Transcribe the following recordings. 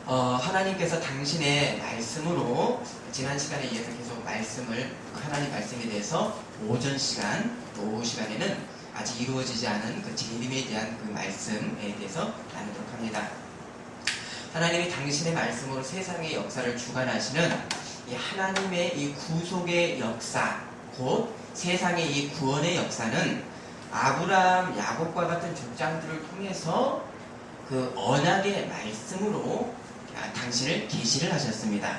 하나님께서 당신의 말씀으로 지난 시간에 이어서 계속 하나님 말씀에 대해서 오전 시간, 또 오후 시간에는 아직 이루어지지 않은 그 재림에 대한 그 말씀에 대해서 나누도록 합니다. 하나님이 당신의 말씀으로 세상의 역사를 주관하시는 이 하나님의 이 구속의 역사, 곧 세상의 이 구원의 역사는 아브라함, 야곱과 같은 족장들을 통해서 그 언약의 말씀으로 당신을 계시를 하셨습니다.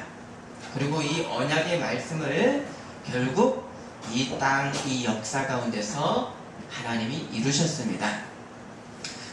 그리고 이 언약의 말씀을 결국 이 땅, 이 역사 가운데서 하나님이 이루셨습니다.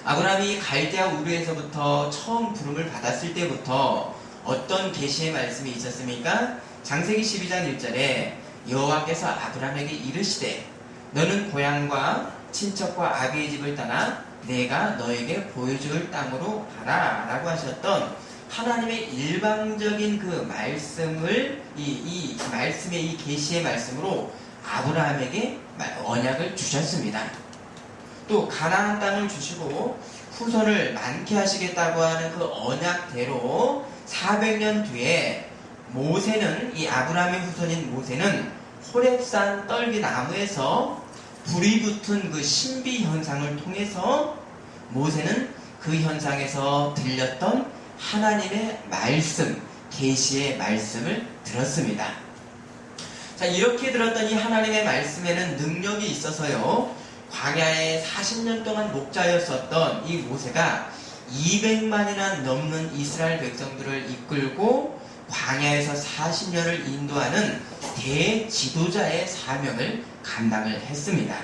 아브라함이 갈대아 우르에서부터 처음 부름을 받았을 때부터 어떤 계시의 말씀이 있었습니까? 창세기 12장 1절에 여호와께서 아브라함에게 이르시되 너는 고향과 친척과 아비의 집을 떠나 내가 너에게 보여줄 땅으로 가라 라고 하셨던 하나님의 일방적인 그 말씀을 이 말씀의 이 계시의 말씀으로 아브라함에게 언약을 주셨습니다. 또 가나안 땅을 주시고 후손을 많게 하시겠다고 하는 그 언약대로 400년 뒤에 모세는, 이 아브라함의 후손인 모세는 호렙산 떨기나무에서 불이 붙은 그 신비 현상을 통해서 모세는 그 현상에서 들렸던 하나님의 말씀, 계시의 말씀을 들었습니다. 자, 이렇게 들었던 이 하나님의 말씀에는 능력이 있어서요, 광야에 40년 동안 목자였었던 이 모세가 200만이나 넘는 이스라엘 백성들을 이끌고 광야에서 40년을 인도하는 대지도자의 사명을 감당을 했습니다.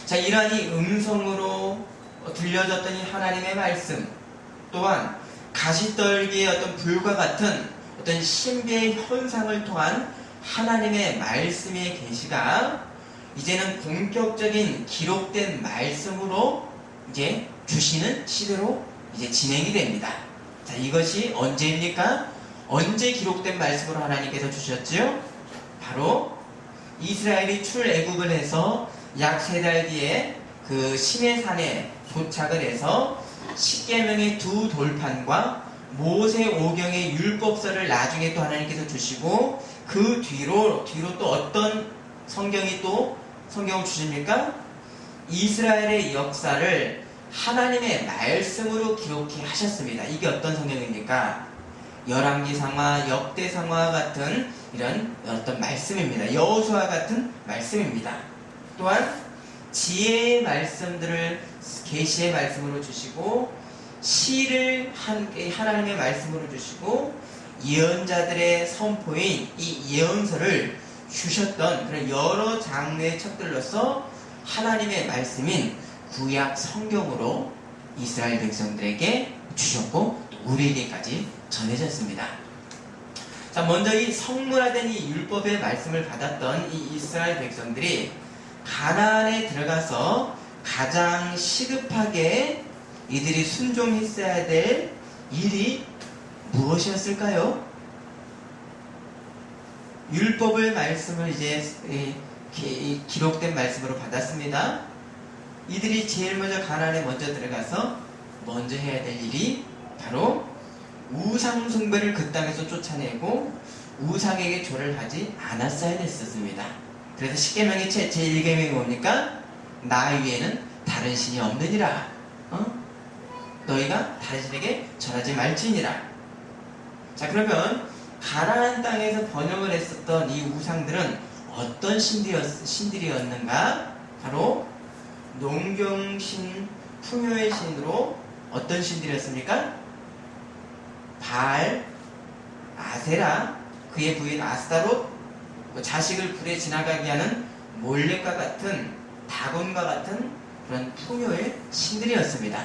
자, 이러한 이 음성으로 들려졌던 이 하나님의 말씀, 또한 가시떨기의 어떤 불과 같은 어떤 신비의 현상을 통한 하나님의 말씀의 계시가 이제는 본격적인 기록된 말씀으로 이제 주시는 시대로 이제 진행이 됩니다. 자, 이것이 언제입니까? 언제 기록된 말씀으로 하나님께서 주셨지요? 바로 이스라엘이 출애굽을 해서 약 3달 뒤에 그 시내산에 도착을 해서 십계명의 2 돌판과 모세오경의 율법서를 나중에 또 하나님께서 주시고 그 뒤로 또 어떤 성경을 주십니까? 이스라엘의 역사를 하나님의 말씀으로 기록해 하셨습니다. 이게 어떤 성경입니까? 열왕기상하, 역대상하와 같은 이런 어떤 말씀입니다. 여호수아 같은 말씀입니다. 또한 지혜의 말씀들을 계시의 말씀으로 주시고 시를 하나님의 말씀으로 주시고 예언자들의 선포인 이 예언서를 주셨던 그런 여러 장르의 책들로서 하나님의 말씀인 구약 성경으로 이스라엘 백성들에게 주셨고 또 우리에게까지 전해졌습니다. 자, 먼저 이 성문화된 이 율법의 말씀을 받았던 이 이스라엘 백성들이 가나안에 들어가서 가장 시급하게 이들이 순종했어야 될 일이 무엇이었을까요? 율법의 말씀을 이제 기록된 말씀으로 받았습니다. 이들이 제일 먼저 가나안에 먼저 들어가서 먼저 해야 될 일이 바로 우상 숭배를 그 땅에서 쫓아내고 우상에게 절을 하지 않았어야 했었습니다. 그래서 십계명의 제1계명이 뭡니까? 나 위에는 다른 신이 없느니라. 너희가 다른 신에게 절하지 말지니라. 자, 그러면 가나안 땅에서 번영을 했었던 이 우상들은 어떤 신들이었는가? 바로 농경신, 풍요의 신으로 어떤 신들이었습니까? 바알, 아세라, 그의 부인 아스타롯, 자식을 불에 지나가게 하는 몰렉과 같은, 다곤과 같은 그런 풍요의 신들이었습니다.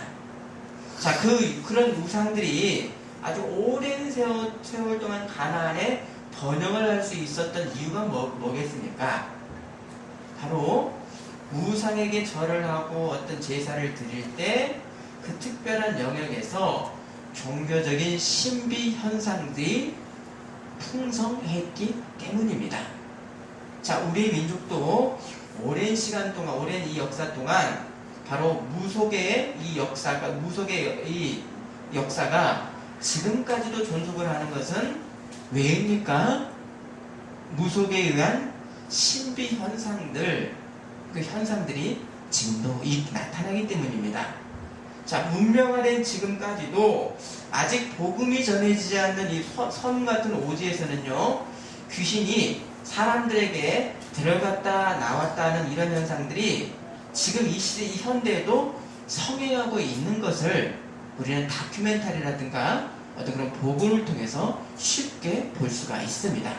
자, 그런 우상들이 아주 오랜 세월 동안 가나안에 번영을 할 수 있었던 이유가 뭐겠습니까? 바로 우상에게 절을 하고 어떤 제사를 드릴 때 그 특별한 영역에서 종교적인 신비 현상들이 풍성했기 때문입니다. 자, 우리 민족도 오랜 시간 동안, 오랜 이 역사 동안 바로 무속의 이 역사가 지금까지도 존속을 하는 것은 왜입니까? 무속에 의한 신비 현상들, 그 현상들이 지금도 나타나기 때문입니다. 자, 문명화된 지금까지도 아직 복음이 전해지지 않는 이 섬 같은 오지에서는요, 귀신이 사람들에게 들어갔다 나왔다 하는 이런 현상들이 지금 이 시대, 이 현대에도 성행하고 있는 것을 우리는 다큐멘터리라든가 어떤 그런 복음을 통해서 쉽게 볼 수가 있습니다.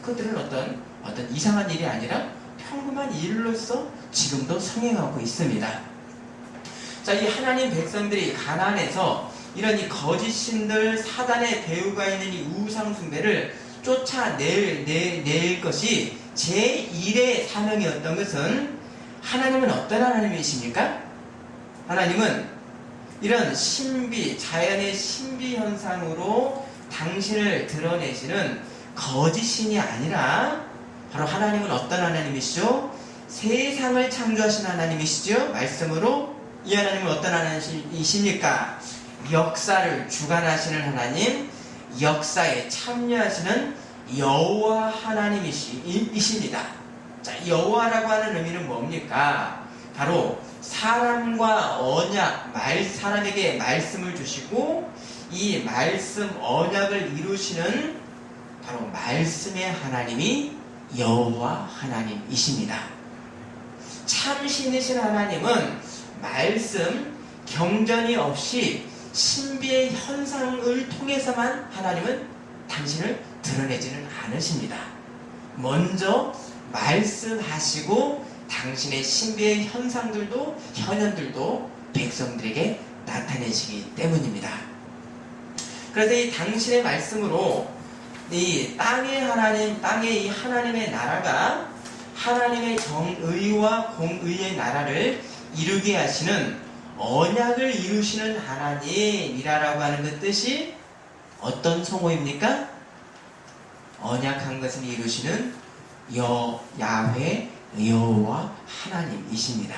그들은 어떤 이상한 일이 아니라 평범한 일로서 지금도 성행하고 있습니다. 자, 이 하나님 백성들이 가나안에서 이런 이 거짓 신들, 사단의 배후가 있는 이 우상 숭배를 쫓아낼 것이 제1의 사명이었던 것은, 하나님은 어떤 하나님이십니까? 하나님은 이런 신비, 자연의 신비 현상으로 당신을 드러내시는 거짓 신이 아니라, 바로 하나님은 어떤 하나님이시죠? 세상을 창조하신 하나님이시죠? 말씀으로 이 하나님은 어떤 하나님이십니까? 역사를 주관하시는 하나님, 역사에 참여하시는 여호와 하나님이십니다. 자, 여호와라고 하는 의미는 뭡니까? 바로 사람과 언약, 사람에게 말씀을 주시고 이 말씀, 언약을 이루시는 바로 말씀의 하나님이 여호와 하나님이십니다. 참신이신 하나님은 말씀, 경전이 없이 신비의 현상을 통해서만 하나님은 당신을 드러내지는 않으십니다. 먼저 말씀하시고 당신의 신비의 현상들도 백성들에게 나타내시기 때문입니다. 그래서 이 당신의 말씀으로 이 땅의 이 하나님의 나라가 하나님의 정의와 공의의 나라를 이루게 하시는 언약을 이루시는 하나님이라고 하는 그 뜻이 어떤 성호입니까? 언약한 것을 이루시는 야훼 여호와 하나님이십니다.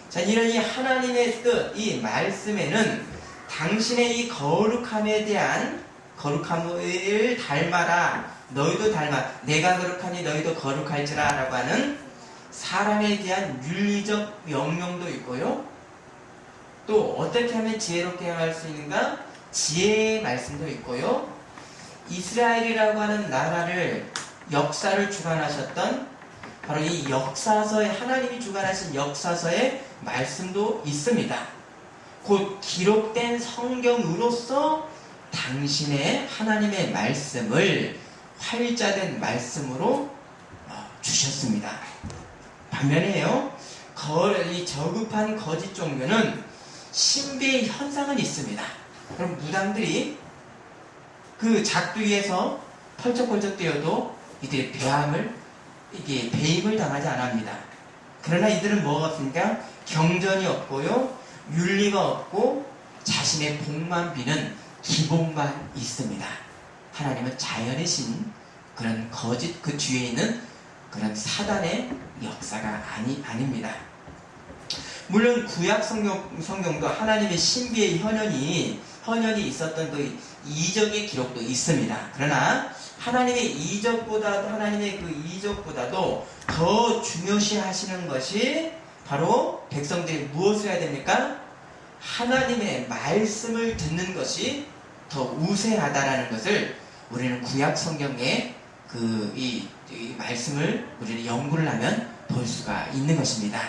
자, 이런 이 하나님의 뜻, 이 말씀에는 당신의 이 거룩함에 대한 거룩함을 닮아라, 너희도 닮아, 내가 거룩하니 너희도 거룩할지라 라고 하는 사람에 대한 윤리적 명령도 있고요. 또 어떻게 하면 지혜롭게 행할 수 있는가? 지혜의 말씀도 있고요. 이스라엘이라고 하는 나라를, 역사를 주관하셨던 바로 이 역사서에, 하나님이 주관하신 역사서의 말씀도 있습니다. 곧 기록된 성경으로서 당신의 하나님의 말씀을 활자된 말씀으로 주셨습니다. 반면에요, 이 저급한 거짓 종교는 신비의 현상은 있습니다. 그럼 무당들이 그 작두위에서 펄쩍펄쩍 뛰어도 이들이 배임을 당하지 않습니다. 그러나 이들은 뭐가 없습니까? 경전이 없고요, 윤리가 없고 자신의 복만 비는 기복만 있습니다. 하나님은 자연의 신, 그런 거짓, 그 뒤에 있는 그런 사단의 역사가 아닙니다. 물론 구약 성경도 하나님의 신비의 현현이 있었던 그 이적의 기록도 있습니다. 그러나 하나님의 이적보다도 더 중요시 하시는 것이 바로 백성들이 무엇을 해야 됩니까? 하나님의 말씀을 듣는 것이 더 우세하다라는 것을 우리는 구약 성경의 이 말씀을 우리는 연구를 하면 볼 수가 있는 것입니다.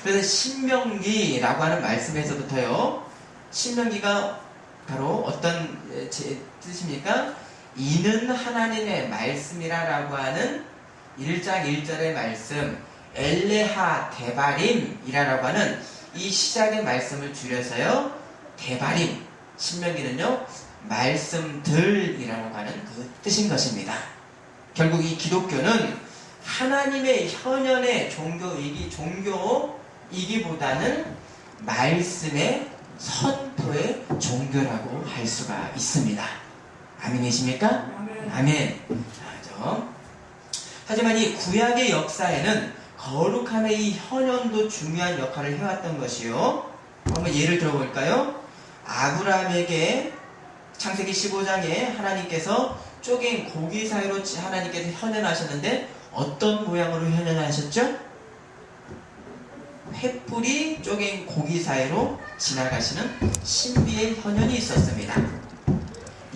그래서 신명기라고 하는 말씀에서부터요, 신명기가 바로 어떤 뜻입니까? 이는 하나님의 말씀이라고 하는 1장 1절의 말씀, 엘레하 데바림이라고 하는 이 시작의 말씀을 줄여서요, 데바림, 신명기는요, 말씀들이라고 하는 그 뜻인 것입니다. 결국 이 기독교는 하나님의 현현의 종교이기보다는 말씀의 선포의 종교라고 할 수가 있습니다. 아멘이십니까? 아멘. 하지만 이 구약의 역사에는 거룩함의 이 현현도 중요한 역할을 해왔던 것이요. 한번 예를 들어볼까요? 아브라함에게 창세기 15장에 하나님께서 쪼갠 고기 사이로 하나님께서 현현하셨는데 어떤 모양으로 현현하셨죠? 횃불이 쪼갠 고기 사이로 지나가시는 신비의 현현이 있었습니다.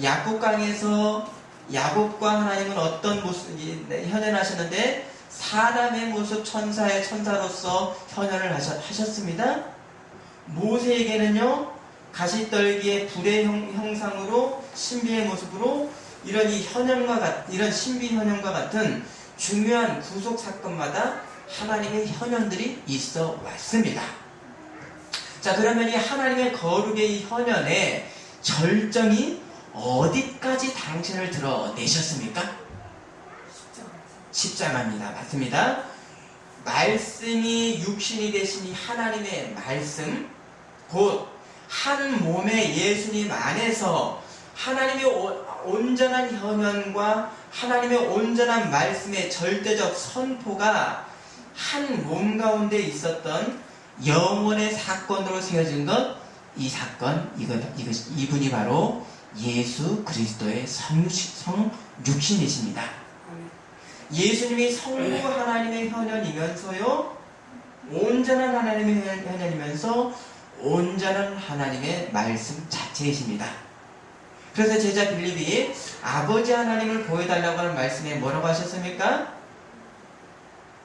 야곱강에서 야곱과 하나님은 어떤 모습이 현현하셨는데 사람의 모습 천사의 천사로서 현현을 하셨습니다. 모세에게는요 가시떨기의 불의 형상으로 신비의 모습으로 이런 이런 신비 현현과 같은 중요한 구속 사건마다 하나님의 현현들이 있어 왔습니다. 자, 그러면 이 하나님의 거룩의 이 현현의 절정이 어디까지 당신을 드러내셨습니까? 십자가입니다. 맞습니다. 말씀이 육신이 되신 이 하나님의 말씀, 곧 한 몸의 예수님 안에서 하나님의 온전한 현현과 하나님의 온전한 말씀의 절대적 선포가 한 몸 가운데 있었던 영원의 사건으로 세워진 것, 이 사건, 이분이 바로 예수 그리스도의 성육신이십니다. 예수님이 성부 하나님의 현현이면서요, 온전한 하나님의 현현이면서 온전한 하나님의 말씀 자체이십니다. 그래서 제자 빌립이 아버지 하나님을 보여달라고 하는 말씀에 뭐라고 하셨습니까?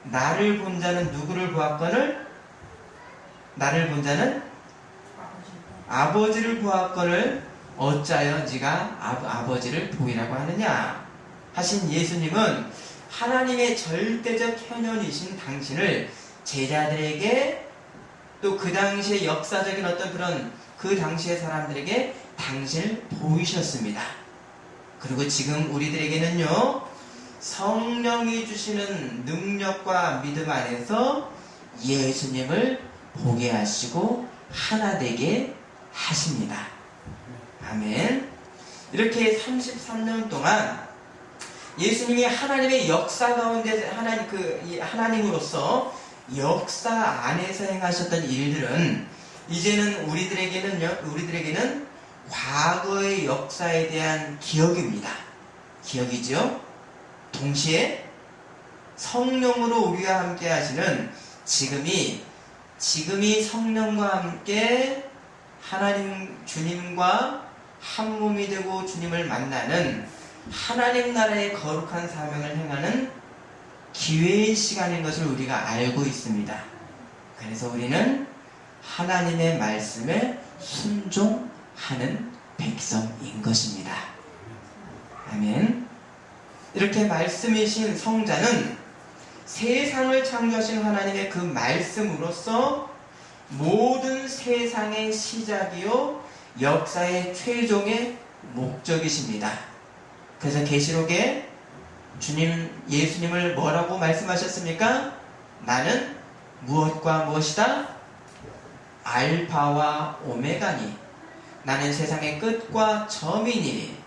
나를 본 자는 누구를 보았거늘? 나를 본 자는 아버지를 보았거늘 어찌하여 네가 아버지를 보이라고 하느냐 하신 예수님은 하나님의 절대적 현현이신 당신을 제자들에게 또 그 당시의 역사적인 어떤 그런 그 당시의 사람들에게 당신을 보이셨습니다. 그리고 지금 우리들에게는요 성령이 주시는 능력과 믿음 안에서 예수님을 보게 하시고 하나 되게 하십니다. 아멘. 이렇게 33년 동안 예수님이 하나님의 역사 가운데 하나님으로서 역사 안에서 행하셨던 일들은 이제는 우리들에게는 과거의 역사에 대한 기억입니다. 기억이죠. 동시에 성령으로 우리와 함께 하시는 지금이 성령과 함께 하나님 주님과 한 몸이 되고 주님을 만나는 하나님 나라의 거룩한 사명을 행하는 기회의 시간인 것을 우리가 알고 있습니다. 그래서 우리는 하나님의 말씀에 순종하는 백성인 것입니다. 아멘. 이렇게 말씀이신 성자는 세상을 창조하신 하나님의 그 말씀으로서 모든 세상의 시작이요 역사의 최종의 목적이십니다. 그래서 계시록에 예수님을 뭐라고 말씀하셨습니까? 나는 무엇과 무엇이다? 알파와 오메가니 나는 세상의 끝과 점이니.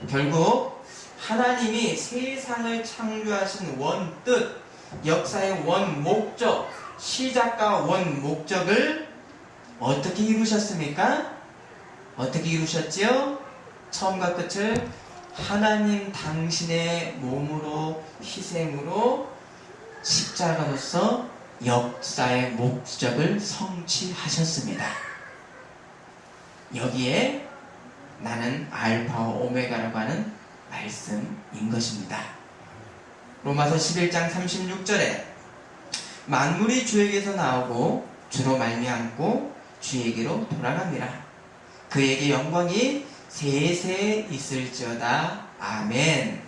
결국 하나님이 세상을 창조하신 원뜻, 역사의 원목적, 시작과 원목적을 어떻게 이루셨습니까? 어떻게 이루셨지요? 처음과 끝을 하나님 당신의 몸으로 희생으로 십자가로서 역사의 목적을 성취하셨습니다. 여기에 나는 알파와 오메가라고 하는 말씀인 것입니다. 로마서 11장 36절에 만물이 주에게서 나오고 주로 말미암고 주에게로 돌아갑니다. 그에게 영광이 세세 있을지어다. 아멘.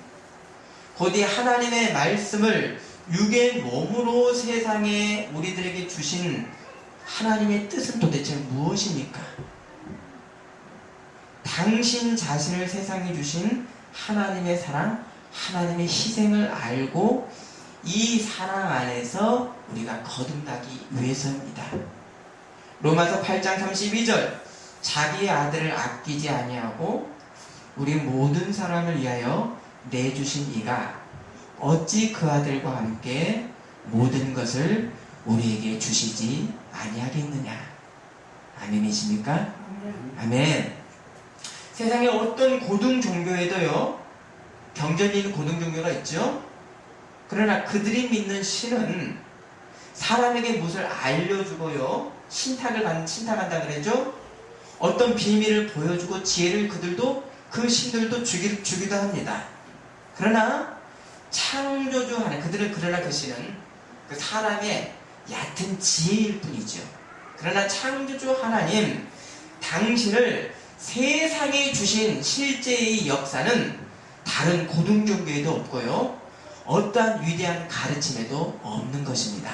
곧 이 하나님의 말씀을 육의 몸으로 세상에 우리들에게 주신 하나님의 뜻은 도대체 무엇입니까? 당신 자신을 세상에 주신 하나님의 사랑, 하나님의 희생을 알고 이 사랑 안에서 우리가 거듭나기 위해서입니다. 로마서 8장 32절 자기의 아들을 아끼지 아니하고 우리 모든 사람을 위하여 내주신 이가 어찌 그 아들과 함께 모든 것을 우리에게 주시지 아니하겠느냐. 아멘이십니까? 아멘. 세상에 어떤 고등 종교에도요, 경전이 있는 고등 종교가 있죠. 그러나 그들이 믿는 신은 사람에게 무엇을 알려주고요, 신탁한다 그러죠. 어떤 비밀을 보여주고 지혜를 그 신들도 주기도 합니다. 그러나 창조주 하나님, 그러나 그 신은 그 사람의 얕은 지혜일 뿐이죠. 그러나 창조주 하나님, 당신을 세상에 주신 실제의 역사는 다른 고등종교에도 없고요, 어떠한 위대한 가르침에도 없는 것입니다.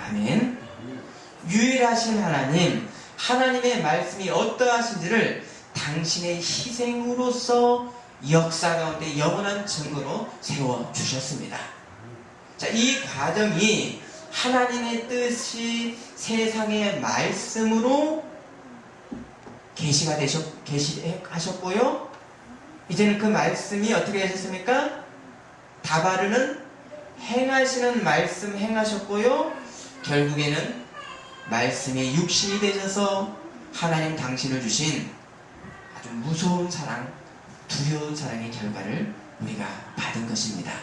아멘. 유일하신 하나님, 하나님의 말씀이 어떠하신지를 당신의 희생으로서 역사 가운데 영원한 증거로 세워주셨습니다. 자, 이 과정이 하나님의 뜻이 세상의 말씀으로 계시하셨고요. 이제는 그 말씀이 어떻게 하셨습니까? 다바르는 행하시는 말씀 행하셨고요. 결국에는 말씀이 육신이 되셔서 하나님 당신을 주신 아주 무서운 사랑, 두려운 사랑의 결과를 우리가 받은 것입니다.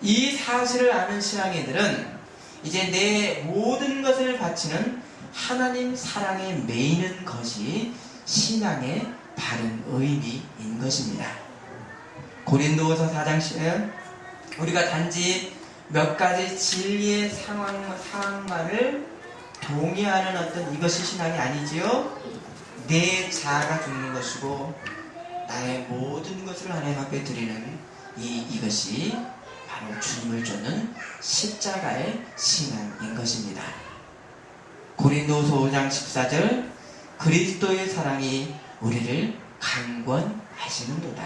이 사실을 아는 신앙인들은 이제 내 모든 것을 바치는 하나님 사랑에 매이는 것이 신앙의 바른 의미인 것입니다. 고린도후서 4장 10은 우리가 단지 몇 가지 진리의 상황만을 동의하는 어떤 이것이 신앙이 아니지요. 내 자아가 죽는 것이고 나의 모든 것을 하나님 앞에 드리는 이것이 바로 주님을 쫓는 십자가의 신앙인 것입니다. 고린도후서 5장 14절, 그리스도의 사랑이 우리를 강권하시는도다.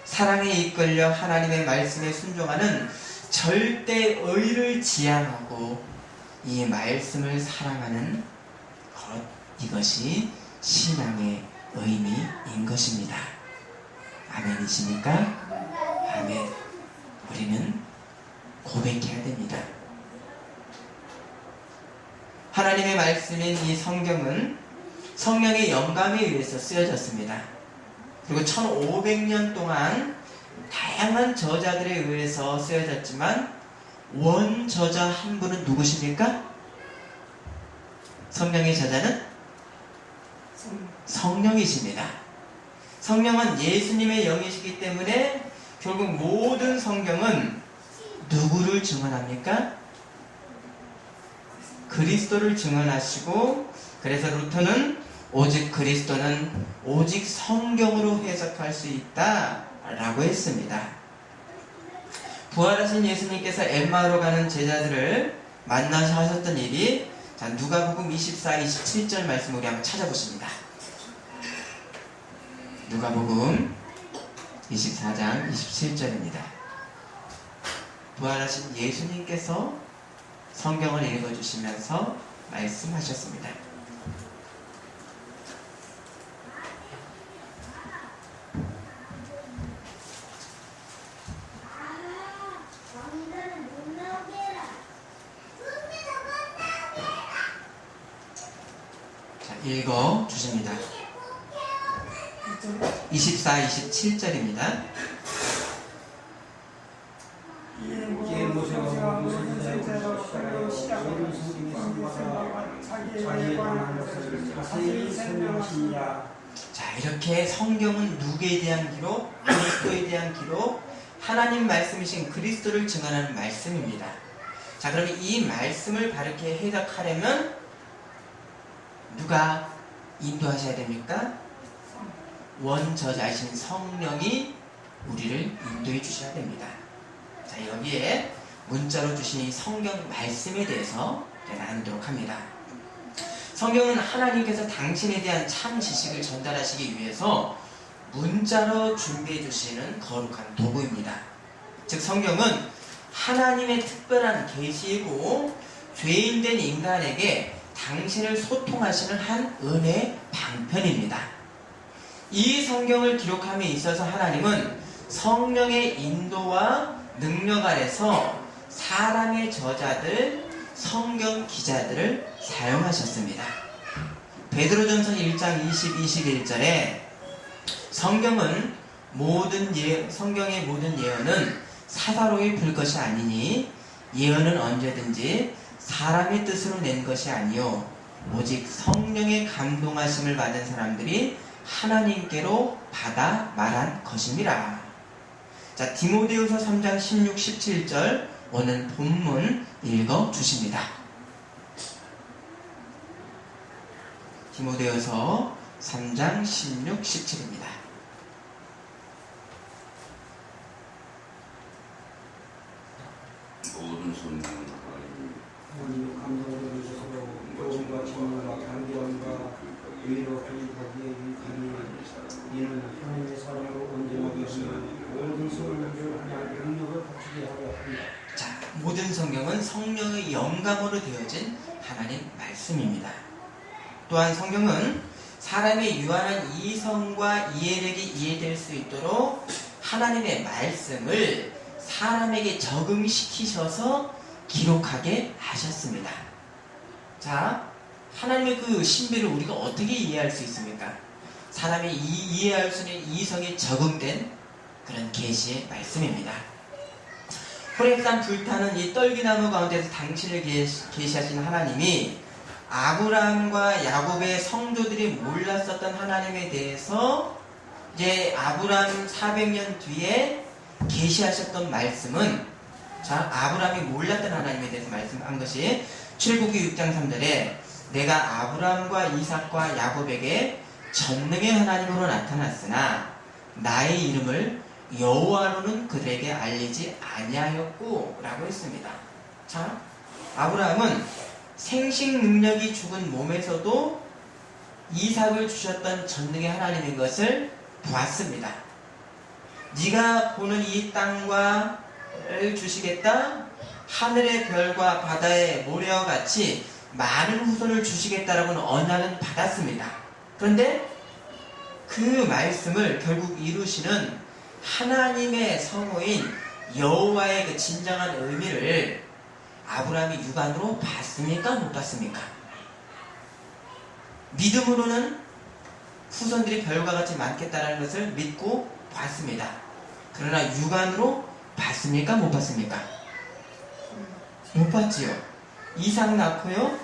사랑에 이끌려 하나님의 말씀에 순종하는 절대 의를 지향하고 이 말씀을 사랑하는 것, 이것이 신앙의 의미인 것입니다. 아멘이십니까? 아멘. 우리는 고백해야 됩니다. 하나님의 말씀인 이 성경은 성령의 영감에 의해서 쓰여졌습니다. 그리고 1500년 동안 다양한 저자들에 의해서 쓰여졌지만 원저자 한 분은 누구십니까? 성령의 저자는 성령이십니다. 성령은 예수님의 영이시기 때문에 결국 모든 성경은 누구를 증언합니까? 그리스도를 증언하시고, 그래서 루터는 오직 그리스도는 오직 성경으로 해석할 수 있다라고 했습니다. 부활하신 예수님께서 엠마오로 가는 제자들을 만나서 하셨던 일이, 자, 누가복음 24, 27절 말씀 우리 한번 찾아보십니다. 누가복음 24장 27절입니다. 부활하신 예수님께서 성경을 읽어주시면서 말씀하셨습니다. 자, 읽어주십니다. 24, 27절입니다. 자, 이렇게 성경은 누구에 대한 기록? 그리스도에 대한 기록, 하나님 말씀이신 그리스도를 증언하는 말씀입니다. 자, 그러면 이 말씀을 바르게 해석하려면 누가 인도하셔야 됩니까? 원저자이신 성령이 우리를 인도해 주셔야 됩니다. 자, 여기에 문자로 주신 이 성경 말씀에 대해서 나누도록 합니다. 성경은 하나님께서 당신에 대한 참 지식을 전달하시기 위해서 문자로 준비해 주시는 거룩한 도구입니다. 즉, 성경은 하나님의 특별한 계시이고 죄인된 인간에게 당신을 소통하시는 한 은혜의 방편입니다. 이 성경을 기록함에 있어서 하나님은 성령의 인도와 능력 아래서 사람의 저자들, 성경 기자들을 사용하셨습니다. 베드로전서 1장 21절에 성경의 모든 예언은 사사로이 풀 것이 아니니 예언은 언제든지 사람의 뜻으로 낸 것이 아니요 오직 성령의 감동하심을 받은 사람들이 하나님께로 받아 말한 것입니다. 자, 디모데후서 3장 16, 17절 오늘 본문 읽어 주십니다. 디모데후서 3장 16, 17입니다. 모든 성령은 하나님의 감동으로 주셔서 도움과 진리와 강경과 의로 회복하기에 유익하니 이는 하나님의 사랑으로 온전하게 하며 모든 성령을 하나님의 능력을 갖추게 하려 합니다. 자, 모든 성경은 성령의 영감으로 되어진 하나님 말씀입니다. 또한 성경은 사람의 유한한 이성과 이해력이 이해될 수 있도록 하나님의 말씀을 사람에게 적응시키셔서 기록하게 하셨습니다. 자, 하나님의 그 신비를 우리가 어떻게 이해할 수 있습니까? 사람이 이해할 수 있는 이성이 적응된 그런 계시의 말씀입니다. 호렙산 불타는 이 떨기나무 가운데서 당신을 계시하신 하나님이 아브라함과 야곱의 성도들이 몰랐었던 하나님에 대해서 이제 아브라함 400년 뒤에 계시하셨던 말씀은, 자, 아브라함이 몰랐던 하나님에 대해서 말씀한 것이 출애굽기 6장 3절에 내가 아브라함과 이삭과 야곱에게 전능의 하나님으로 나타났으나 나의 이름을 여호와로는 그들에게 알리지 아니하였고 라고 했습니다. 자, 아브라함은 생식 능력이 죽은 몸에서도 이삭을 주셨던 전능의 하나님인 것을 보았습니다. 네가 보는 이 땅과 주시겠다, 하늘의 별과 바다의 모래와 같이 많은 후손을 주시겠다라고는 언약은 받았습니다. 그런데 그 말씀을 결국 이루시는 하나님의 성호인 여호와의 그 진정한 의미를 아브라함이 육안으로 봤습니까? 못 봤습니까? 믿음으로는 후손들이 별과 같이 많겠다라는 것을 믿고 봤습니다. 그러나 육안으로 봤습니까? 못 봤습니까? 못 봤지요. 이삭 낳고요,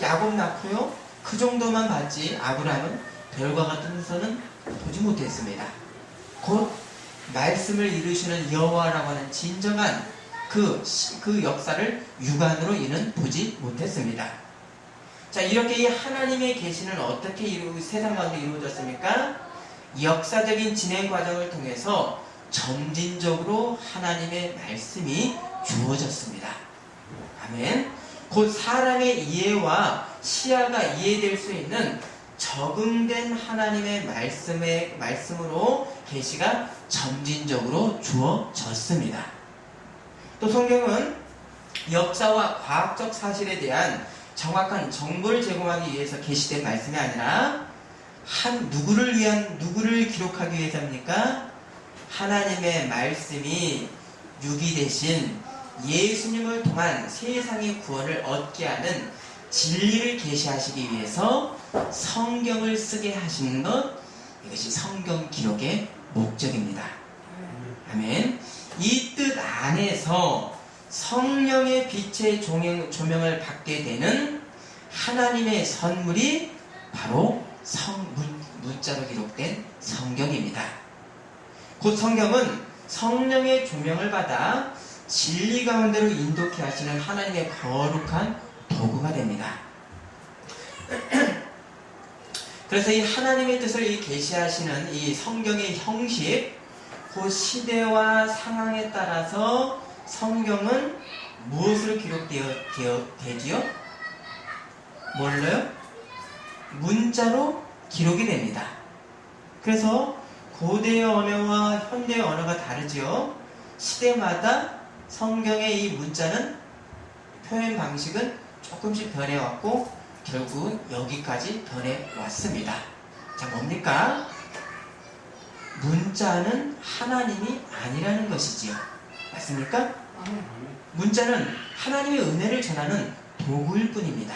야곱 낳고요, 그 정도만 봤지 아브라함은 별과 같은 후손은 보지 못했습니다. 곧 말씀을 이루시는 여호와라고 하는 진정한 그 역사를 육안으로 이는 보지 못했습니다. 자, 이렇게 이 하나님의 계시는 어떻게 세상 가운데 이루어졌습니까? 역사적인 진행 과정을 통해서 점진적으로 하나님의 말씀이 주어졌습니다. 아멘. 곧 사람의 이해와 시야가 이해될 수 있는 적응된 하나님의 말씀으로 계시가 점진적으로 주어졌습니다. 또 성경은 역사와 과학적 사실에 대한 정확한 정보를 제공하기 위해서 계시된 말씀이 아니라 누구를 기록하기 위해서입니까? 하나님의 말씀이 육이 되신 예수님을 통한 세상의 구원을 얻게 하는 진리를 계시하시기 위해서 성경을 쓰게 하시는 것, 이것이 성경 기록의 목적입니다. 아멘. 이 뜻 안에서 성령의 빛의 조명을 받게 되는 하나님의 선물이 바로 문자로 기록된 성경입니다. 곧 성경은 성령의 조명을 받아 진리 가운데로 인도케 하시는 하나님의 거룩한 도구가 됩니다. 그래서 이 하나님의 뜻을 계시하시는 이 성경의 형식, 그 시대와 상황에 따라서 성경은 무엇으로 기록되지요? 뭘로요? 문자로 기록이 됩니다. 그래서 고대의 언어와 현대의 언어가 다르지요. 시대마다 성경의 이 문자는 표현 방식은 조금씩 변해왔고 결국은 여기까지 변해왔습니다. 자, 뭡니까? 문자는 하나님이 아니라는 것이지요. 맞습니까? 문자는 하나님의 은혜를 전하는 도구일 뿐입니다.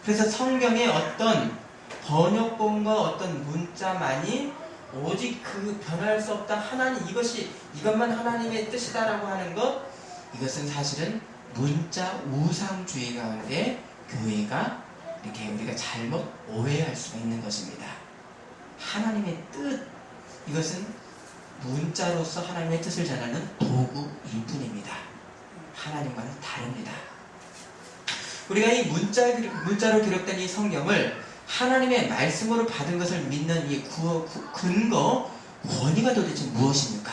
그래서 성경의 어떤 번역본과 어떤 문자만이 오직 그 변할 수 없다 하나님 이것만 하나님의 뜻이다라고 하는 것, 이것은 사실은 문자 우상주의 가운데 교회가 이렇게 우리가 잘못 오해할 수가 있는 것입니다. 하나님의 뜻, 이것은 문자로서 하나님의 뜻을 전하는 도구일 뿐입니다. 하나님과는 다릅니다. 우리가 이 문자로 기록된 이 성경을 하나님의 말씀으로 받은 것을 믿는 이 근거, 권위가 도대체 무엇입니까?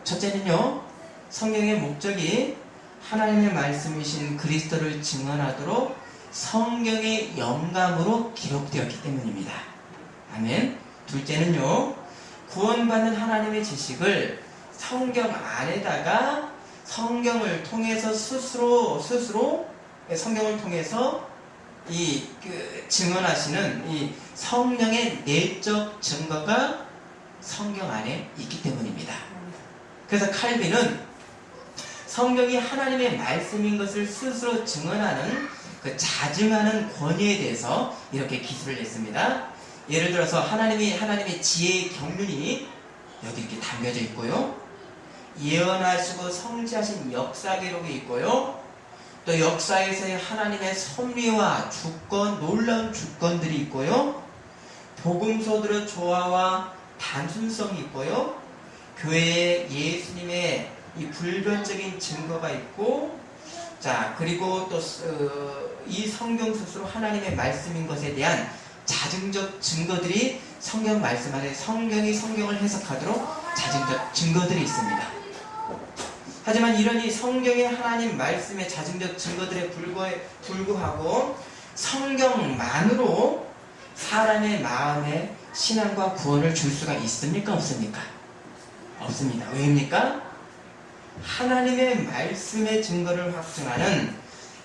첫째는요, 성경의 목적이 하나님의 말씀이신 그리스도를 증언하도록 성경의 영감으로 기록되었기 때문입니다. 아멘. 둘째는요, 구원받는 하나님의 지식을 성경 안에다가 성경을 통해서 스스로 성경을 통해서 증언하시는 이 성령의 내적 증거가 성경 안에 있기 때문입니다. 그래서 칼빈은 성경이 하나님의 말씀인 것을 스스로 증언하는 그 자증하는 권위에 대해서 이렇게 기술을 냈습니다. 예를 들어서 하나님의 지혜의 경륜이 여기 이렇게 담겨져 있고요. 예언하시고 성취하신 역사 기록이 있고요. 또 역사에서의 하나님의 섭리와 주권, 놀라운 주권들이 있고요. 복음서들의 조화와 단순성이 있고요. 교회에 예수님의 이 불변적인 증거가 있고, 자, 그리고 또 이 성경 스스로 하나님의 말씀인 것에 대한 자증적 증거들이 성경 말씀 안에 성경이 성경을 해석하도록 자증적 증거들이 있습니다. 하지만 이런 이 성경의 하나님 말씀의 자증적 증거들에 불구하고 성경만으로 사람의 마음에 신앙과 구원을 줄 수가 있습니까? 없습니까? 없습니다. 왜입니까? 하나님의 말씀의 증거를 확증하는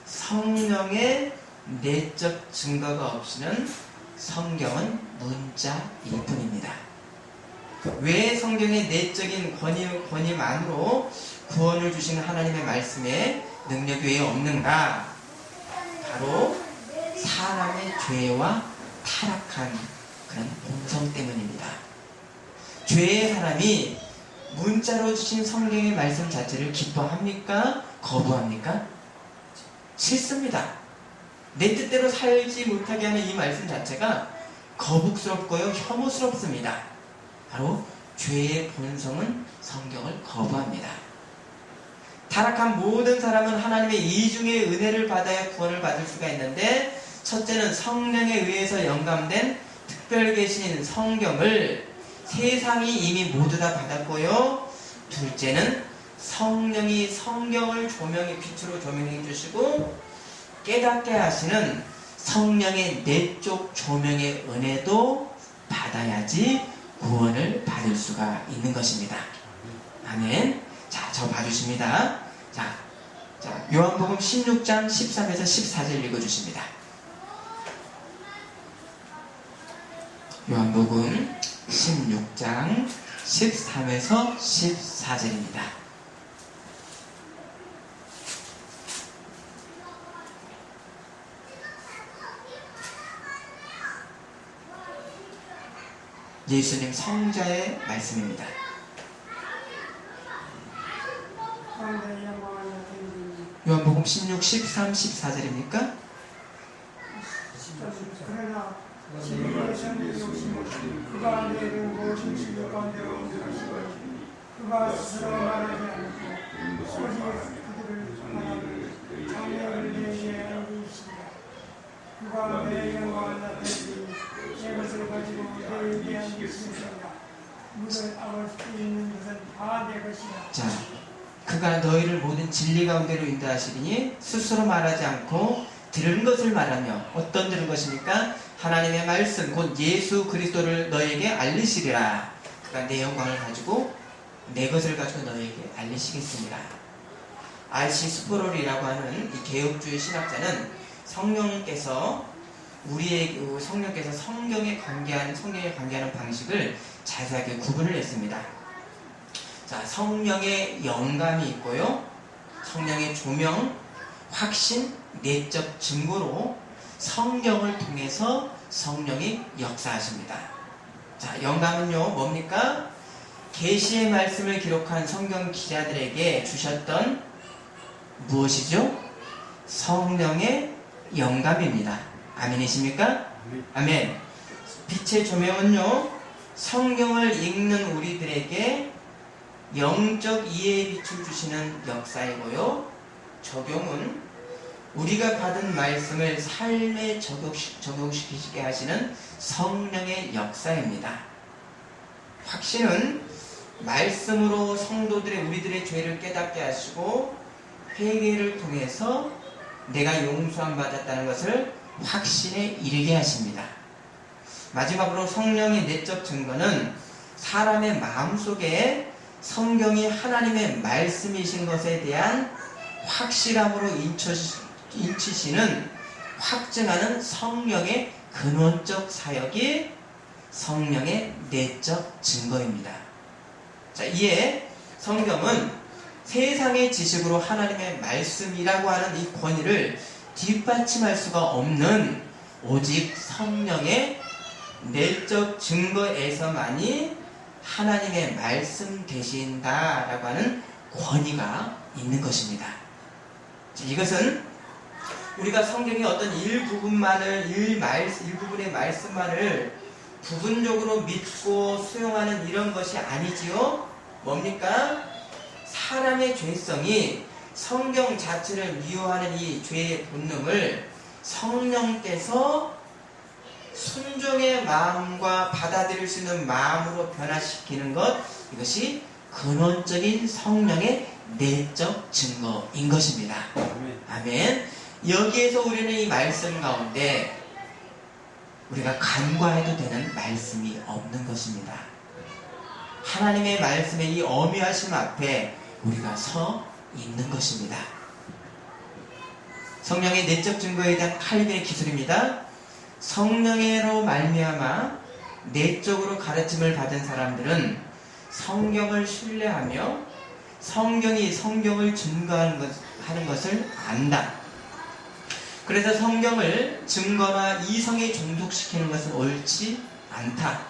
성령의 내적 증거가 없이는 성경은 문자일 뿐입니다. 왜 성경의 내적인 권위만으로 구원을 주시는 하나님의 말씀에 능력이 왜 없는가? 바로 사람의 죄와 타락한 그런 본성 때문입니다. 죄의 사람이 문자로 주신 성경의 말씀 자체를 기뻐합니까? 거부합니까? 싫습니다. 내 뜻대로 살지 못하게 하는 이 말씀 자체가 거북스럽고요, 혐오스럽습니다. 바로 죄의 본성은 성경을 거부합니다. 타락한 모든 사람은 하나님의 이중의 은혜를 받아야 구원을 받을 수가 있는데, 첫째는 성령에 의해서 영감된 특별 계신 성경을 세상이 이미 모두 다 받았고요. 둘째는 성령이 성경을 빛으로 조명해 주시고 깨닫게 하시는 성령의 내적 조명의 은혜도 받아야지 구원을 받을 수가 있는 것입니다. 아멘. 자, 저 봐주십니다. 자, 요한복음 16장 13에서 14절 읽어주십니다. 요한복음 16장 13에서 14절입니다. 예수님 성자의 말씀입니다. 요한복음 16, 13, 14절입니까? 그러나 그가 내를 모든 진리 가운데 그가 스스로 말하지 않고 오직 그들을 하나님 장애를 내게 알리시니라. 그가 내 영광을 나타내니 내 것을 가지고 너에 대한 신성이라. 무릇 아버지께 있는 것은 다 내 것이라. 자, 그가 너희를 모든 진리 가운데로 인도하시리니 스스로 말하지 않고 들은 것을 말하며, 어떤 들은 것입니까? 하나님의 말씀 곧 예수 그리스도를 너에게 알리시리라. 그가 내 영광을 가지고 내 것을 가지고 너에게 알리시겠습니다. R.C. 스프롤이라고 하는 이 개혁주의 신학자는 성령께서 성경에 관계하는 방식을 자세하게 구분을 했습니다. 자, 성령의 영감이 있고요. 성령의 조명, 확신, 내적 증거로 성경을 통해서 성령이 역사하십니다. 자, 영감은요 뭡니까? 계시의 말씀을 기록한 성경 기자들에게 주셨던 무엇이죠? 성령의 영감입니다. 아멘이십니까? 아멘. 빛의 조명은요 성경을 읽는 우리들에게 영적 이해의 빛을 주시는 역사이고요, 적용은 우리가 받은 말씀을 삶에 적용시키게 하시는 성령의 역사입니다. 확신은 말씀으로 성도들의 우리들의 죄를 깨닫게 하시고 회개를 통해서 내가 용서함 받았다는 것을 확신에 이르게 하십니다. 마지막으로 성령의 내적 증거는 사람의 마음속에 성경이 하나님의 말씀이신 것에 대한 확실함으로 인치시는, 확증하는 성령의 근원적 사역이 성령의 내적 증거입니다. 자, 이에 성경은 세상의 지식으로 하나님의 말씀이라고 하는 이 권위를 뒷받침할 수가 없는 오직 성령의 내적 증거에서만이 하나님의 말씀 되신다라고 하는 권위가 있는 것입니다. 이것은 우리가 성경의 어떤 일부분의 말씀만을 부분적으로 믿고 수용하는 이런 것이 아니지요. 뭡니까? 사람의 죄성이 성경 자체를 미워하는 이 죄의 본능을 성령께서 순종의 마음과 받아들일 수 있는 마음으로 변화시키는 것, 이것이 근원적인 성령의 내적 증거인 것입니다. 아멘. 여기에서 우리는 이 말씀 가운데 우리가 간과해도 되는 말씀이 없는 것입니다. 하나님의 말씀의 이 어미하심 앞에 우리가 서 있는 것입니다. 성령의 내적 증거에 대한 칼빈의 기술입니다. 성령으로 말미암아 내적으로 가르침을 받은 사람들은 성경을 신뢰하며 성경이 성경을 증거하는 것을 안다. 그래서 성경을 증거나 이성에 종속시키는 것은 옳지 않다.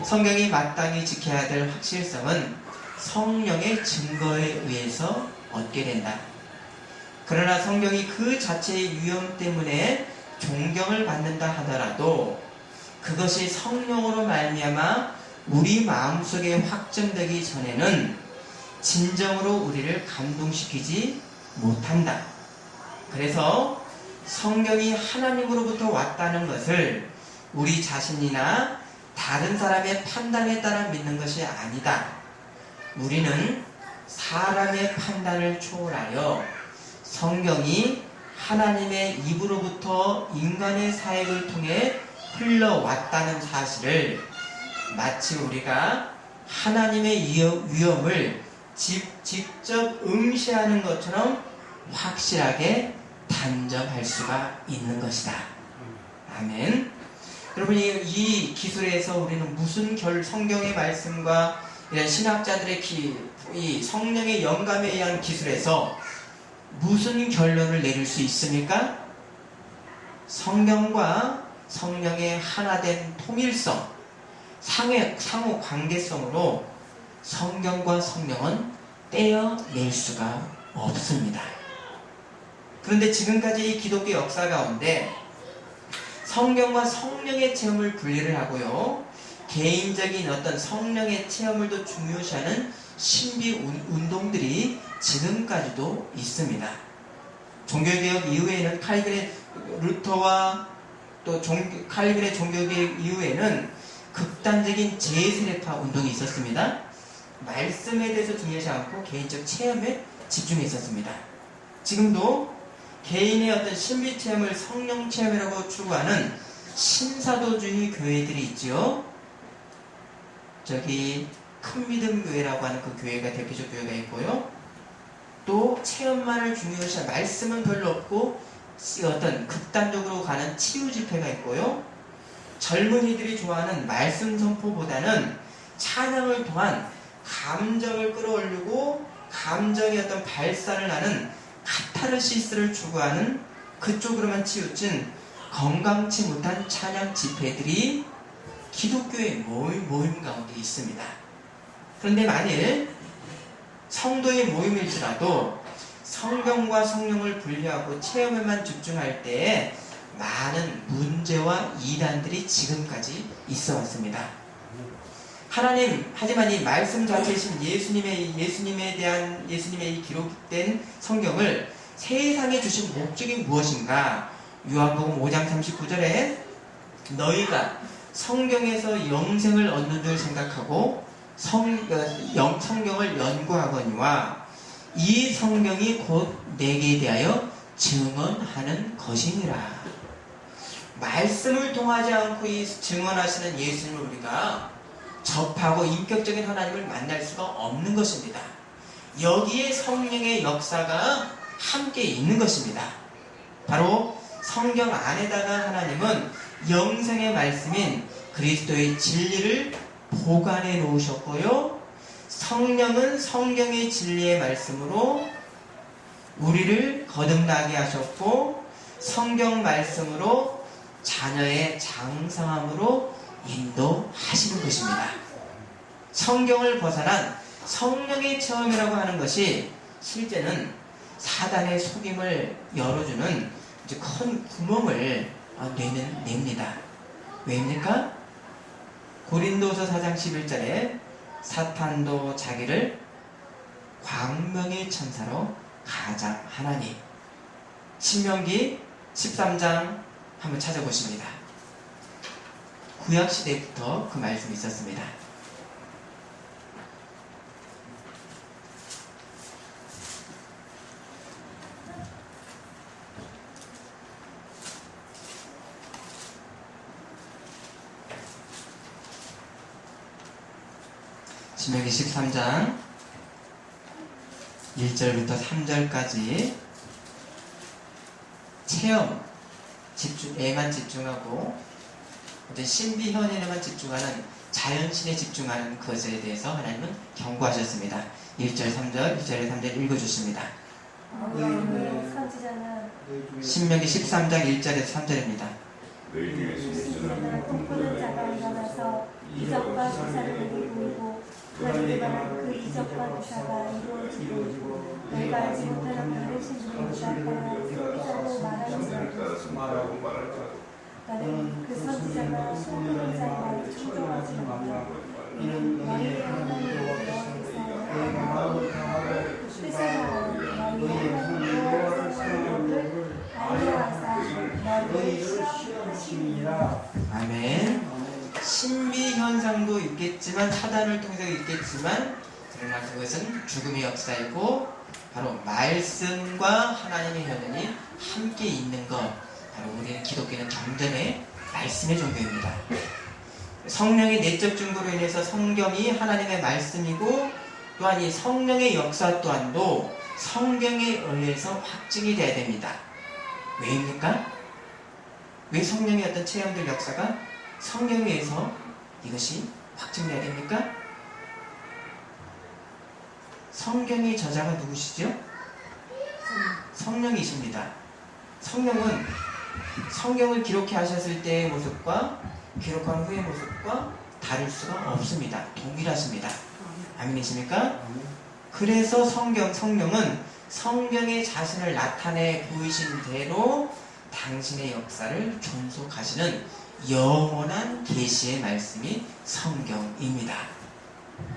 성경이 마땅히 지켜야 될 확실성은 성령의 증거에 의해서 얻게 된다. 그러나 성경이 그 자체의 위험 때문에 존경을 받는다 하더라도 그것이 성령으로 말미암아 우리 마음속에 확정되기 전에는 진정으로 우리를 감동시키지 못한다. 그래서 성경이 하나님으로부터 왔다는 것을 우리 자신이나 다른 사람의 판단에 따라 믿는 것이 아니다. 우리는 사람의 판단을 초월하여 성경이 하나님의 입으로부터 인간의 사역을 통해 흘러왔다는 사실을 마치 우리가 하나님의 위엄을 직접 응시하는 것처럼 확실하게 단정할 수가 있는 것이다. 아멘. 여러분, 이 기술에서 우리는 무슨 성경의 말씀과 이런 신학자들의 이 성령의 영감에 의한 기술에서 무슨 결론을 내릴 수 있습니까? 성경과 성령의 하나된 통일성, 상호 관계성으로 성경과 성령은 떼어낼 수가 없습니다. 그런데 지금까지 이 기독교 역사 가운데 성경과 성령의 체험을 분리를 하고요, 개인적인 어떤 성령의 체험을 더 중요시하는 신비 운동들이 지금까지도 있습니다. 종교개혁 이후에는 루터와 또 칼빈의 종교개혁 이후에는 극단적인 재세례파 운동이 있었습니다. 말씀에 대해서 중요하지 않고 개인적 체험에 집중했었습니다. 지금도 개인의 어떤 신비 체험을 성령 체험이라고 추구하는 신사도주의 교회들이 있지요. 저기 큰 믿음 교회라고 하는 그 교회가 대표적 교회가 있고요. 또 체험만을 중요시한, 말씀은 별로 없고 어떤 극단적으로 가는 치유 집회가 있고요. 젊은이들이 좋아하는 말씀 선포보다는 찬양을 통한 감정을 끌어올리고 감정의 어떤 발산을 하는 카타르시스를 추구하는 그쪽으로만 치우친 건강치 못한 찬양 집회들이 기독교의 모임 가운데 있습니다. 그런데 만일 성도의 모임일지라도 성경과 성령을 분리하고 체험에만 집중할 때에 많은 문제와 이단들이 지금까지 있어 왔습니다. 하지만 이 말씀 자체이신 예수님의 이 기록된 성경을 세상에 주신 목적이 무엇인가? 요한복음 5장 39절에 너희가 성경에서 영생을 얻는 줄 생각하고 성경을 연구하거니와 이 성경이 곧 내게 대하여 증언하는 것이니라. 말씀을 통하지 않고 이 증언하시는 예수님을 우리가 접하고 인격적인 하나님을 만날 수가 없는 것입니다. 여기에 성령의 역사가 함께 있는 것입니다. 바로 성경 안에다가 하나님은 영생의 말씀인 그리스도의 진리를 보관해 놓으셨고요. 성령은 성경의 진리의 말씀으로 우리를 거듭나게 하셨고 성경 말씀으로 자녀의 장성함으로 인도하시는 것입니다. 성경을 벗어난 성령의 체험이라고 하는 것이 실제는 사단의 속임을 열어주는 큰 구멍을 냅니다. 왜입니까? 고린도서 4장 11절에 사탄도 자기를 광명의 천사로 가장하나니. 신명기 13장 한번 찾아보십니다. 구약시대부터 그 말씀이 있었습니다. 신명기 13장 1절부터 3절까지 체험에만 집중하고 어떤 신비현인에만 집중하는 자연신에 집중하는 것에 대해서 하나님은 경고하셨습니다. 1절 3절 2절에 3절 읽어주십니다. 신명기 13장 1절에서 3절입니다. 너희 중에서 선지자나 꿈꾸는 자가 일어나서 이적과 기사를 내게 보이고 그들과 그 이적과 기사가 이루어지고 너희가 알지 못하는 다른 신들보다 다른 선지자로 말하지. 나는 그 선지자가 꿈꾸는 자의 말을 청종하지 않는다. 이는 너희의 하나님 여호와께서 마음을 다하고 뜻을 너희의 하나님 여호와를 알려하사 너희를 시험하심이니라. 아멘. 신비 현상도 있겠지만 사단을 통해서 있겠지만 그러나 그것은 죽음의 역사이고 바로 말씀과 하나님의 현현이 함께 있는 것, 바로 우리는 기독교는 경전의 말씀의 종교입니다. 성령의 내적 증거로 인해서 성경이 하나님의 말씀이고 또한 이 성령의 역사 또한도 성경에 의해서 확증이 돼야 됩니다. 왜입니까? 왜 성령의 어떤 체험들 역사가 성경에 의해서 이것이 확증돼야 됩니까? 성경의 저자가 누구시죠? 성령이십니다. 성령은 성경을 기록해 하셨을 때의 모습과 기록한 후의 모습과 다를 수가 없습니다. 동일하십니다. 아멘이십니까? 그래서 성령은 성경의 자신을 나타내 보이신 대로 당신의 역사를 존속하시는 영원한 계시의 말씀이 성경입니다.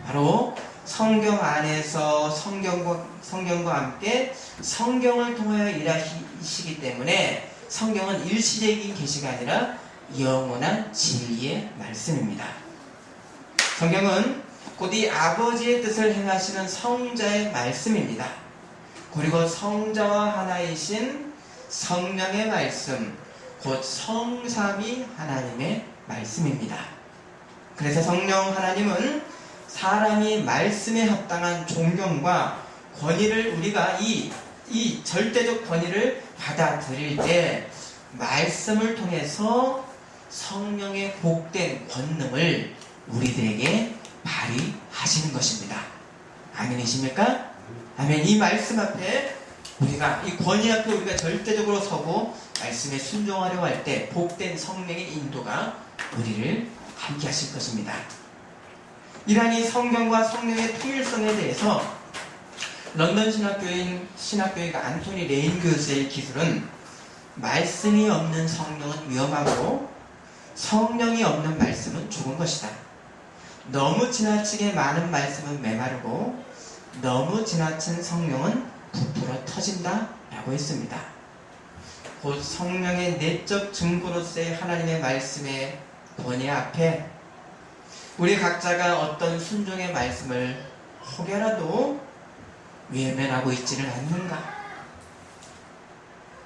바로 성경 안에서 성경과 함께 성경을 통하여 일하시기 때문에 성경은 일시적인 계시가 아니라 영원한 진리의 말씀입니다. 성경은 곧 이 아버지의 뜻을 행하시는 성자의 말씀입니다. 그리고 성자와 하나이신 성령의 말씀, 곧 성삼위 하나님의 말씀입니다. 그래서 성령 하나님은 사람이 말씀에 합당한 존경과 권위를 우리가 이 절대적 권위를 받아들일 때 말씀을 통해서 성령의 복된 권능을 우리들에게 발휘하시는 것입니다. 아멘이십니까? 아멘. 이 말씀 앞에 우리가, 이 권위 앞에 우리가 절대적으로 서고 말씀에 순종하려고 할 때 복된 성령의 인도가 우리를 함께 하실 것입니다. 이러한 이 성경과 성령의 통일성에 대해서 런던 신학교의가 안토니 레인 교수의 기술은 말씀이 없는 성령은 위험하고 성령이 없는 말씀은 죽은 것이다. 너무 지나치게 많은 말씀은 메마르고 너무 지나친 성령은 부풀어 터진다 라고 했습니다. 곧 성령의 내적 증거로서의 하나님의 말씀의 권위 앞에 우리 각자가 어떤 순종의 말씀을 혹여라도 외면하고 있지는 않는가?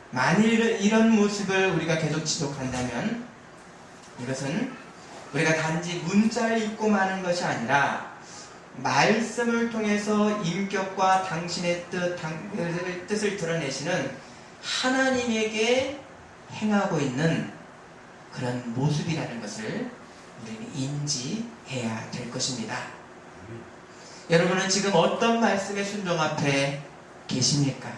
만일 이런 모습을 우리가 계속 지속한다면 이것은 우리가 단지 문자를 읽고 마는 것이 아니라 말씀을 통해서 인격과 당신의 뜻을 드러내시는 하나님에게 행하고 있는 그런 모습이라는 것을 우리는 인지해야 될 것입니다. 여러분은 지금 어떤 말씀의 순종 앞에 계십니까?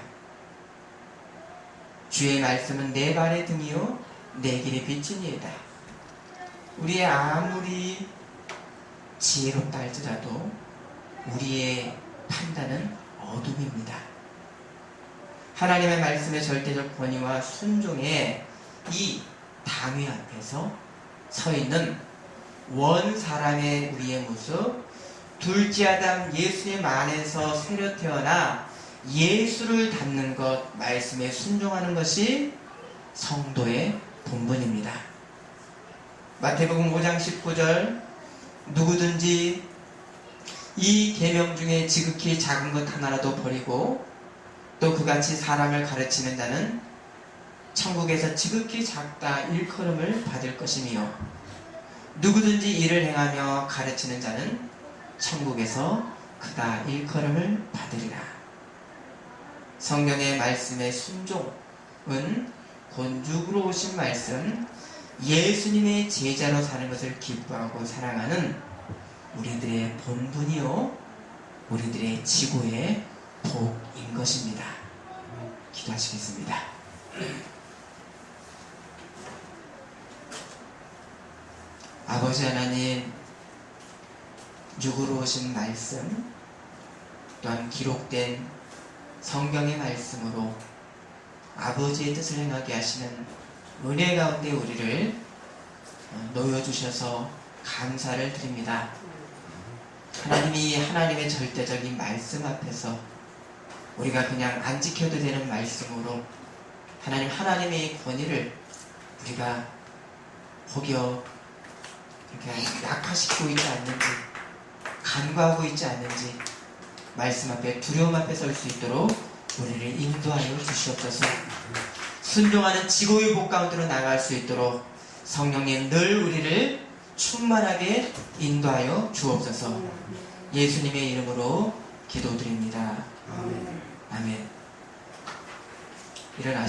주의 말씀은 내 발의 등이요 내 길의 빛이니이다. 우리의 아무리 지혜롭다 할지라도 우리의 판단은 어둠입니다. 하나님의 말씀의 절대적 권위와 순종의 이 당위 앞에서 서 있는 원 사람의 우리의 모습, 둘째 아담 예수님 안에서 새로 태어나 예수를 닮는 것, 말씀에 순종하는 것이 성도의 본분입니다. 마태복음 5장 19절 누구든지 이 계명 중에 지극히 작은 것 하나라도 버리고 또 그같이 사람을 가르치는 자는 천국에서 지극히 작다 일컬음을 받을 것이며 누구든지 이를 행하며 가르치는 자는 천국에서 크다 일컬음을 받으리라. 성경의 말씀의 순종은 곤죽으로 오신 말씀, 예수님의 제자로 사는 것을 기뻐하고 사랑하는 우리들의 본분이요 우리들의 지고의 복인 것입니다. 기도하시겠습니다. 아버지 하나님, 육으로 오신 말씀 또한 기록된 성경의 말씀으로 아버지의 뜻을 행하게 하시는 은혜 가운데 우리를 놓여주셔서 감사를 드립니다. 하나님이 하나님의 절대적인 말씀 앞에서 우리가 그냥 안 지켜도 되는 말씀으로 하나님의 권위를 우리가 혹여 이렇게 약화시키고 있지 않는지, 간과하고 있지 않는지 말씀 앞에 두려움 앞에 설 수 있도록 우리를 인도하여 주시옵소서. 순종하는 지고의 복 가운데로 나갈 수 있도록 성령님 늘 우리를 충만하게 인도하여 주옵소서. 예수님의 이름으로 기도드립니다. 아멘. 일어나